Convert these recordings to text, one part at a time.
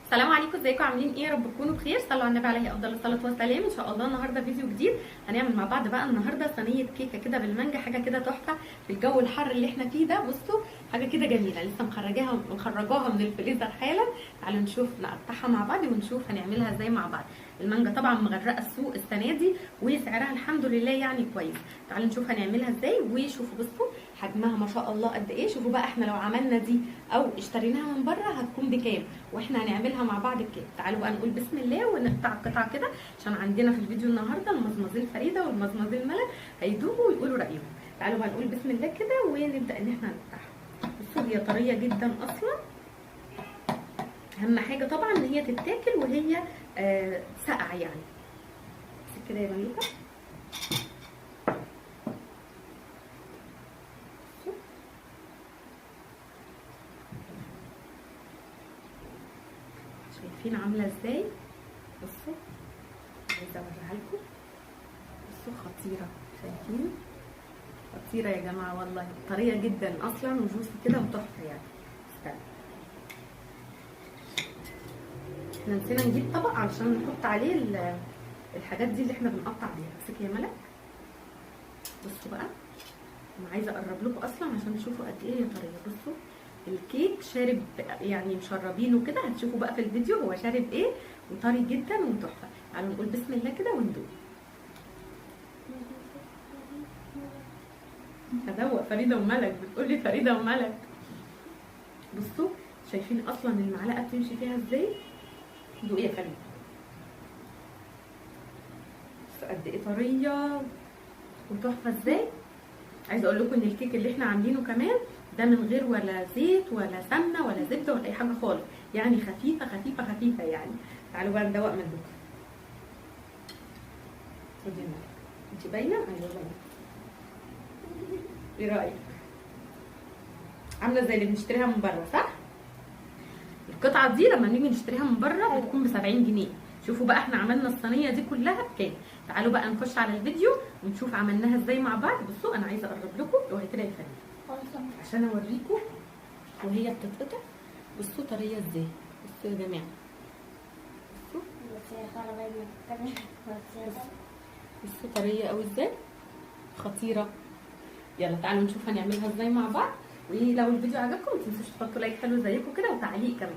السلام عليكم، ازيكم؟ عاملين ايه؟ يا رب تكونوا بخير. صلوا على النبي عليه افضل الصلاه والسلام. ان شاء الله النهارده فيديو جديد هنعمل مع بعض بقى النهارده صينيه كيكه كده بالمانجا، حاجه كده تحفه في الجو الحر اللي احنا فيه ده. بصوا حاجه كده جميله، لسه مخرجاها من الفريزر حالا. تعالوا نشوف نقطعها مع بعض ونشوف هنعملها ازاي مع بعض. المانجا طبعا مغرقه السوق السنه دي وسعرها الحمد لله يعني كويس. تعالوا نشوف هنعملها ازاي. وشوفوا بصوا حجمها ما شاء الله قد ايه. شوفوا بقى احنا لو عملنا دي او اشتريناها من بره هتكون بكام، واحنا هنعملها مع بعض بكام. تعالوا بقى نقول بسم الله ونقطع قطعه كده، عشان عندنا في الفيديو النهارده المزمزين فريده والمزمزين ملك هيدوقوا ويقولوا رايهم. تعالوا بقى نقول بسم الله كده ونبدا ان احنا نقطعها. بصوا هي طريه جدا اصلا. اهم حاجه طبعا ان هي تتاكل وهي ساقعه يعني. كده يا ملوكه. شايفين عامله ازاي؟ بصوا عايزه اوريها لكم. بصوا خطيره، شايفين؟ خطيره يا جماعه والله، طريه جدا اصلا وجوسي كده وتحفه يعني. استنى، احنا نسينا نجيب طبق علشان نحط عليه الحاجات دي اللي احنا بنقطع بيها. امسكي يا ملك. بصوا بقى، انا عايزه اقرب لكم اصلا عشان تشوفوا قد ايه هي طريه. بصوا الكيك شارب يعني مشربينه كده، هتشوفوا بقى في الفيديو هو شارب ايه، وطري جدا وتحفه. تعالوا نقول بسم الله كده وندوق. هدوق فريده وملك، بتقولي فريده وملك. بصوا شايفين اصلا المعلقه بتمشي فيها ازاي؟ دوقي يا فريده. بصوا قد ايه طريه وتحفه ازاي. عايزه اقول لكم ان الكيك اللي احنا عاملينه كمان ده من غير ولا زيت ولا سمنه ولا زبده ولا اي حاجه خالص، يعني خفيفه خفيفه خفيفه يعني. تعالوا بقى ندوق من بكره. خدي الملك، انت باينه؟ ايوه باينه. ايه رايك؟ عامله زي اللي بنشتريها من بره صح؟ القطعه دي لما نيجي نشتريها من بره بتكون ب 70 جنيه. شوفوا بقى احنا عملنا الصينيه دي كلها بكام. تعالوا بقى نخش على الفيديو ونشوف عملناها ازاي مع بعض. بصوا انا عايزه اقرب لكم اوعي كده يا فريده عشان اوريكم وهي بتتقطع. بصوا طريه ازاي. بصوا يا جماعه، بصوا طريه قوي ازاي، خطيره. يلا تعالوا نشوف هنعملها ازاي مع بعض. ولو الفيديو عجبكم ما تنسوش تحطوا لايك حلو زيكم كده وتعليق كمان.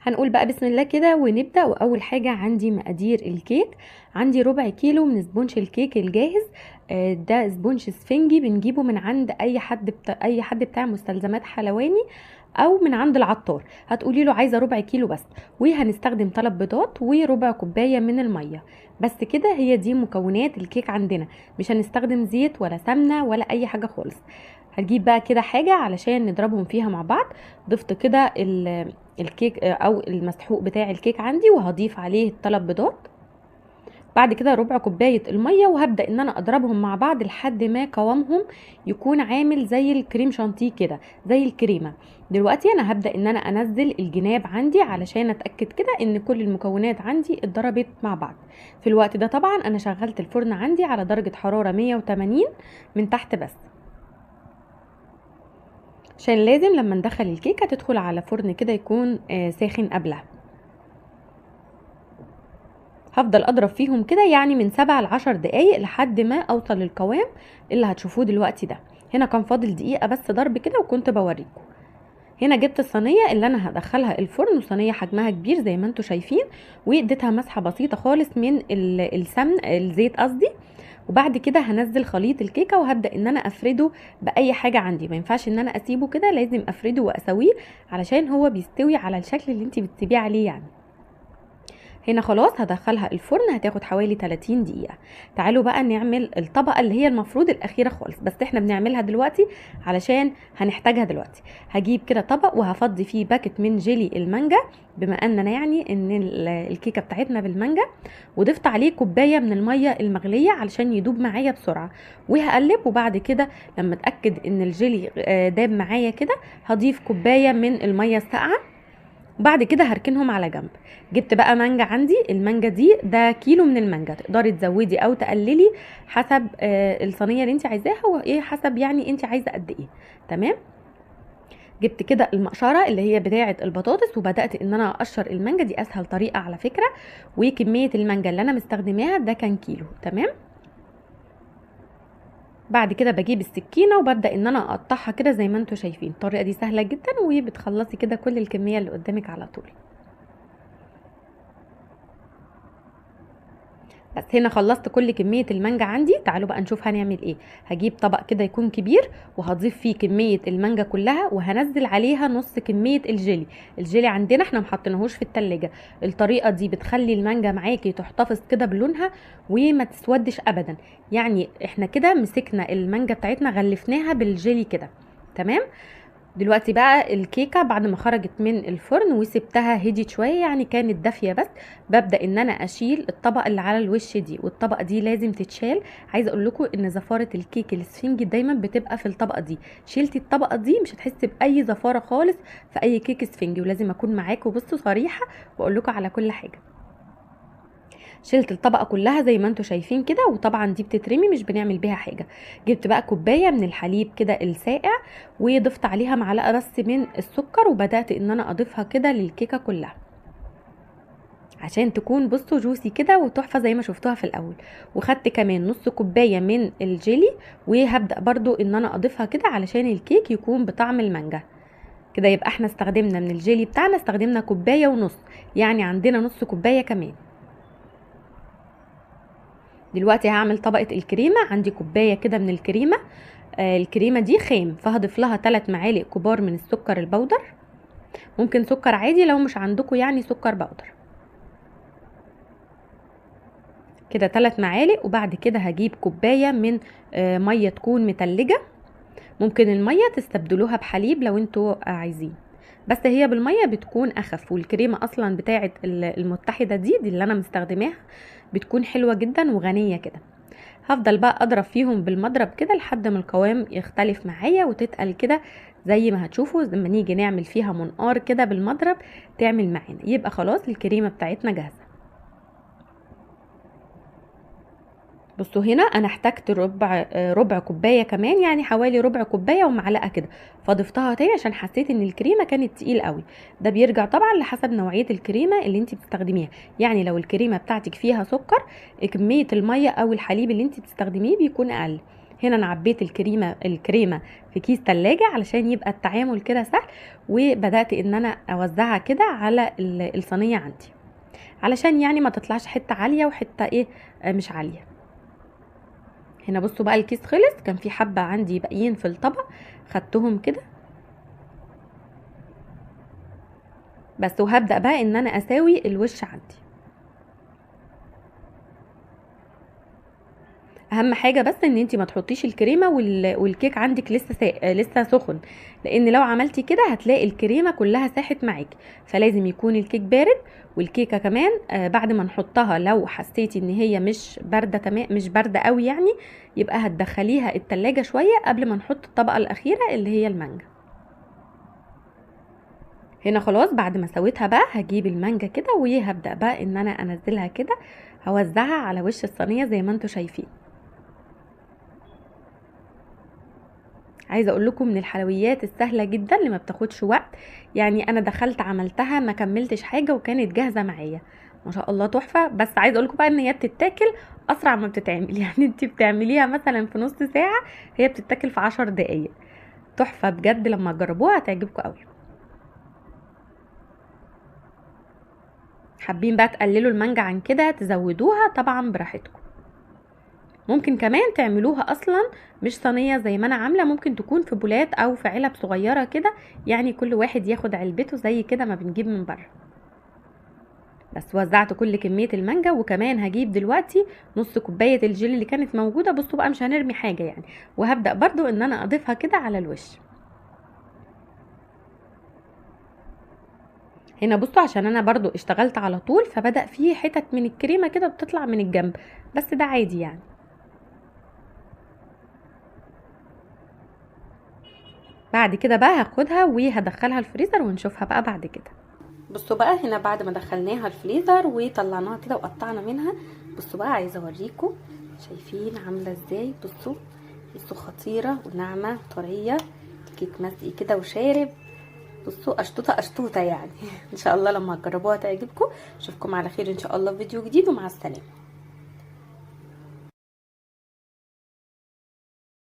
هنقول بقى بسم الله كده ونبدأ. وأول حاجة عندي مقادير الكيك. عندي ربع كيلو من سبونج الكيك الجاهز. ده سبونج سفنجي بنجيبه من عند أي حد بتاع مستلزمات حلواني أو من عند العطار. هتقولي له عايزة ربع كيلو بس. وهنستخدم 3 بيضات وربع كوباية من المية بس كده. هي دي مكونات الكيك عندنا، مش هنستخدم زيت ولا سمنة ولا أي حاجة خالص. هنجيب بقى كده حاجة علشان نضربهم فيها مع بعض. ضفت كده الكيك او المسحوق بتاع الكيك عندي، وهضيف عليه 3 بيضات. بعد كده ربع كوبايه الميه، وهبدا ان انا اضربهم مع بعض لحد ما قوامهم يكون عامل زي الكريم شانتيه كده، زي الكريمه. دلوقتي انا هبدا ان انا انزل الجناب عندي علشان اتاكد كده ان كل المكونات عندي اتضربت مع بعض. في الوقت ده طبعا انا شغلت الفرن عندي على درجه حراره 180 من تحت بس، عشان لازم لما ندخل الكيكه تدخل على فرن كده يكون ساخن قبلها. هفضل اضرب فيهم كده يعني من 7 ل 10 دقايق لحد ما اوصل للقوام اللي هتشوفوه دلوقتي ده. هنا كان فاضل دقيقه بس ضرب كده وكنت بوريكم. هنا جبت الصينيه اللي انا هدخلها الفرن، وصينيه حجمها كبير زي ما انتم شايفين، واديتها مسحه بسيطه خالص من الزيت قصدي. وبعد كده هنزل خليط الكيكه وهبدا ان انا افرده باي حاجه عندي. ما ينفعش ان انا اسيبه كده، لازم افرده واسويه علشان هو بيستوي على الشكل اللي انت بتسيبيه عليه يعني. هنا خلاص هدخلها الفرن، هتاخد حوالي 30 دقيقة. تعالوا بقى نعمل الطبقة اللي هي المفروض الأخيرة خالص، بس احنا بنعملها دلوقتي علشان هنحتاجها دلوقتي. هجيب كده طبق وهفضي فيه باكت من جيلي المانجا، بما اننا يعني ان الكيكة بتاعتنا بالمانجا، وضفت عليه كوباية من المية المغلية علشان يدوب معايا بسرعة، وهقلب. وبعد كده لما اتأكد ان الجيلي داب معايا كده، هضيف كوباية من المية الساقعة، وبعد كده هركنهم على جنب. جبت بقى مانجا عندي، المانجا دي ده كيلو من المانجا، تقدري تزودي او تقللي حسب الصينيه اللي انت عايزاها، وايه حسب يعني انت عايزه قد ايه. تمام. جبت كده المقشره اللي هي بتاعه البطاطس، وبدات ان انا اقشر المانجا، دي اسهل طريقه على فكره. وكميه المانجا اللي انا مستخدماها ده كان كيلو. تمام. بعد كده بجيب السكينه وببدا ان انا اقطعها كده زي ما انتم شايفين. الطريقه دي سهله جدا وبتخلصي كده كل الكميه اللي قدامك على طول. بس هنا خلصت كل كمية المانجا عندي. تعالوا بقى نشوف هنعمل ايه. هجيب طبق كده يكون كبير، وهضيف فيه كمية المانجا كلها، وهنزل عليها نص كمية الجيلي. الجيلي عندنا احنا محطناهوش في التلاجة. الطريقة دي بتخلي المانجا معاكي تحتفظ كده بلونها وما تسودش ابدا. يعني احنا كده مسكنا المانجا بتاعتنا غلفناها بالجيلي كده. تمام. دلوقتي بقى الكيكه بعد ما خرجت من الفرن وسبتها هديت شويه، يعني كانت دافيه، بس ببدا ان انا اشيل الطبقه اللي على الوش دي، والطبقه دي لازم تتشال. عايزه اقول لكم ان زفاره الكيك الاسفنجي دايما بتبقى في الطبقه دي. شيلتي الطبقه دي مش هتحسي باي زفاره خالص في اي كيك اسفنجي، ولازم اكون معاكم بصوا صريحه واقول لكم على كل حاجه. شلت الطبقه كلها زي ما انتم شايفين كده، وطبعا دي بتترمي مش بنعمل بيها حاجه. جبت بقى كوبايه من الحليب كده الساقع، وضفت عليها معلقه بس من السكر، وبدات ان انا اضيفها كده للكيكه كلها عشان تكون بصوا جوسي كده وتحفه زي ما شفتوها في الاول. وخدت كمان نص كوبايه من الجيلي، وهبدا برضو ان انا اضيفها كده علشان الكيك يكون بطعم المانجا كده. يبقى احنا استخدمنا من الجيلي بتاعنا استخدمنا كوبايه ونص، يعني عندنا نص كوبايه كمان. دلوقتي هعمل طبقة الكريمة. عندي كوباية كده من الكريمة، الكريمة دي خام، فهضيف لها 3 معالق كبار من السكر البودر. ممكن سكر عادي لو مش عندكم يعني سكر بودر كده 3 معالق. وبعد كده هجيب كوباية من مية تكون متلجة. ممكن المية تستبدلوها بحليب لو انتوا عايزين، بس هي بالمية بتكون اخف. والكريمة اصلا بتاعت المتحدة دي اللي انا مستخدماها بتكون حلوة جدا وغنية كده. هفضل بقى اضرب فيهم بالمضرب كده لحد ما القوام يختلف معايا وتتقل كده زي ما هتشوفوا لما نيجي نعمل فيها منقار كده بالمضرب تعمل معانا. يبقى خلاص الكريمه بتاعتنا جاهزه. بصوا هنا انا احتجت ربع كوبايه كمان، يعني حوالي ربع كوبايه ومعلقه كده، فضفتها تاني عشان حسيت ان الكريمه كانت تقيل قوي. ده بيرجع طبعا لحسب نوعيه الكريمه اللي انت بتستخدميها. يعني لو الكريمه بتاعتك فيها سكر، كميه الميه او الحليب اللي انت بتستخدميه بيكون اقل. هنا انا عبيت الكريمه في كيس تلاجة علشان يبقى التعامل كده سهل، وبدات ان انا اوزعها كده على الصينيه عندي علشان يعني ما تطلعش حته عاليه وحته ايه مش عاليه. هنا بصوا بقى الكيس خلص، كان في حبة عندي باقيين في الطبق، خدتهم كده بس. وهبدأ بقى ان انا اساوي الوش عندي. اهم حاجة بس ان انتي ما تحطيش الكريمة والكيك عندك لسه سخن، لان لو عملتي كده هتلاقي الكريمة كلها ساحت معاكي. فلازم يكون الكيك بارد. والكيكة كمان بعد ما نحطها لو حسيتي ان هي مش باردة تمام، مش باردة قوي يعني، يبقى هتدخليها التلاجة شوية قبل ما نحط الطبقة الاخيرة اللي هي المانجا. هنا خلاص بعد ما سويتها بقى هجيب المانجا كده وهبدأ بقى ان انا انزلها كده، هوزعها على وش الصينية زي ما انتوا شايفين. عايزه اقول لكم من الحلويات السهله جدا اللي ما بتاخدش وقت. يعني انا دخلت عملتها ما كملتش حاجه وكانت جاهزه معايا ما شاء الله تحفه. بس عايزه اقول لكم بقى ان هي بتتاكل اسرع ما بتتعمل يعني انت بتعمليها مثلا في نص ساعه، هي بتتاكل في 10 دقايق. تحفه بجد، لما تجربوها هتعجبكم قوي. حابين بقى تقللوا المانجا عن كده تزودوها طبعا براحتكم. ممكن كمان تعملوها اصلا مش صينيه زي ما انا عامله، ممكن تكون في بولات او في علب صغيره كده، يعني كل واحد ياخد علبته زي كده ما بنجيب من بره. بس وزعت كل كميه المانجا. وكمان هجيب دلوقتي نص كوبايه الجيلي اللي كانت موجوده. بصوا بقى مش هنرمي حاجه يعني. وهبدا برضو ان انا اضيفها كده على الوش. هنا بصوا عشان انا برضو اشتغلت على طول فبدأ فيه حتت من الكريمه كده بتطلع من الجنب، بس ده عادي يعني. بعد كده بقى هاخدها وهدخلها الفريزر ونشوفها بقى بعد كده. بصوا بقى هنا بعد ما دخلناها الفريزر وطلعناها كده وقطعنا منها، بصوا بقى عايزه اوريكم شايفين عامله ازاي. بصوا بصوا خطيره وناعمه طريه، الكيك مسقي كده وشارب. بصوا قشطوطه قشطوطه يعني. ان شاء الله لما تجربوها تعجبكم. اشوفكم على خير ان شاء الله في فيديو جديد، ومع السلامه.